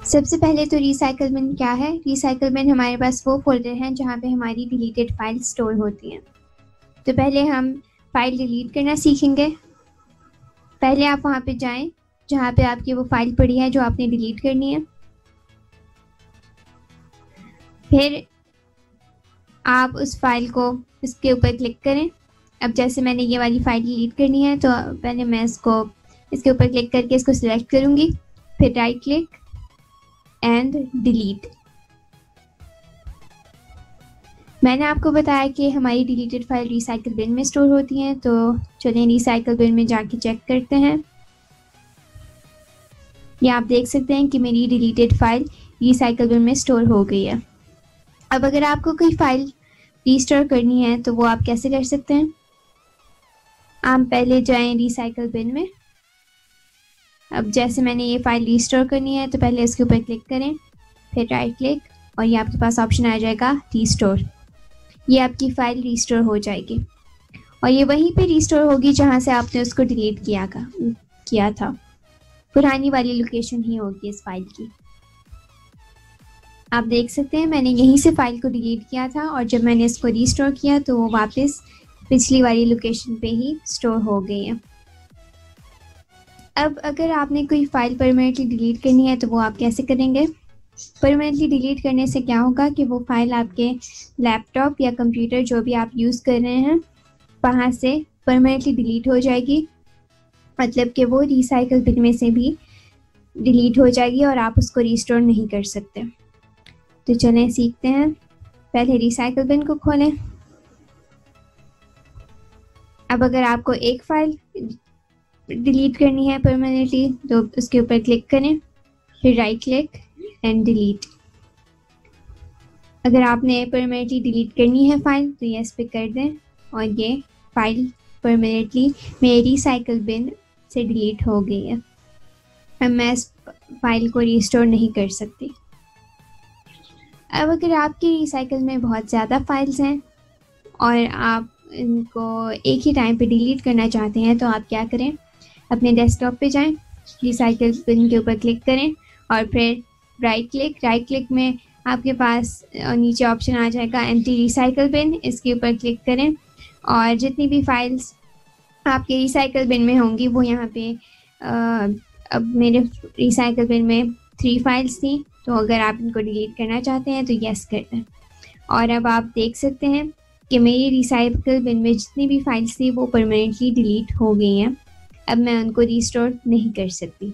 सबसे पहले तो रिसाइकल बिन क्या है। रिसाइकल बिन हमारे पास वो फोल्डर हैं जहाँ पे हमारी डिलीटेड फाइल स्टोर होती हैं। तो पहले हम फाइल डिलीट करना सीखेंगे। पहले आप वहाँ पे जाएं जहाँ पे आपकी वो फाइल पड़ी है जो आपने डिलीट करनी है। फिर आप उस फाइल को इसके ऊपर क्लिक करें। अब जैसे मैंने ये वाली फाइल डिलीट करनी है तो पहले मैं इसके ऊपर क्लिक करके इसको सिलेक्ट करूँगी, फिर राइट क्लिक एंड डिलीट। मैंने आपको बताया कि हमारी डिलीटेड फाइल रिसाइकल बिन में स्टोर होती हैं, तो चलिए रिसाइकल बिन में जाके चेक करते हैं। ये आप देख सकते हैं कि मेरी डिलीटेड फाइल रिसाइकल बिन में स्टोर हो गई है। अब अगर आपको कोई फाइल रीस्टोर करनी है तो वो आप कैसे कर सकते हैं। आप पहले जाएं रिसाइकल बिन में। अब जैसे मैंने ये फाइल रीस्टोर करनी है तो पहले इसके ऊपर क्लिक करें, फिर राइट क्लिक और ये आपके पास ऑप्शन आ जाएगा रीस्टोर। ये आपकी फ़ाइल रीस्टोर हो जाएगी और ये वहीं पे रीस्टोर होगी जहाँ से आपने उसको डिलीट किया था। पुरानी वाली लोकेशन ही होगी इस फाइल की। आप देख सकते हैं मैंने यहीं से फाइल को डिलीट किया था और जब मैंने इसको रीस्टोर किया तो वो वापस पिछली वाली लोकेशन पे ही स्टोर हो गई है। अब अगर आपने कोई फ़ाइल परमानेंटली डिलीट करनी है तो वो आप कैसे करेंगे। परमानेंटली डिलीट करने से क्या होगा कि वो फाइल आपके लैपटॉप या कंप्यूटर जो भी आप यूज़ कर रहे हैं वहाँ से परमानेंटली डिलीट हो जाएगी। मतलब कि वो रिसाइकल बिन में से भी डिलीट हो जाएगी और आप उसको रिस्टोर नहीं कर सकते। तो चलें सीखते हैं। पहले रिसाइकल बिन को खोलें। अब अगर आपको एक फ़ाइल डिलीट करनी है परमानेंटली तो उसके ऊपर क्लिक करें, फिर राइट क्लिक एंड डिलीट। अगर आपने परमानेंटली डिलीट करनी है फ़ाइल तो यस पे कर दें और ये फ़ाइल परमानेंटली मेरी रिसाइकल बिन से डिलीट हो गई है। अब मैं इस फाइल को रिस्टोर नहीं कर सकती। अब अगर आपकी रिसाइकल में बहुत ज़्यादा फाइल्स हैं और आप इनको एक ही टाइम पे डिलीट करना चाहते हैं तो आप क्या करें, अपने डेस्कटॉप पे जाएं, रिसाइकल बिन के ऊपर क्लिक करें और फिर राइट क्लिक में आपके पास नीचे ऑप्शन आ जाएगा एम्प्टी रिसाइकल बिन। इसके ऊपर क्लिक करें और जितनी भी फाइल्स आपके रिसाइकल बिन में होंगी वो यहाँ पे अब मेरे रिसाइकल बिन में 3 फाइल्स थी, तो अगर आप इनको डिलीट करना चाहते हैं तो यस कर दें। और अब आप देख सकते हैं कि मेरी रिसाइकल बिन में जितनी भी फाइल्स थी वो परमानेंटली डिलीट हो गई हैं। अब मैं उनको रिस्टोर नहीं कर सकती।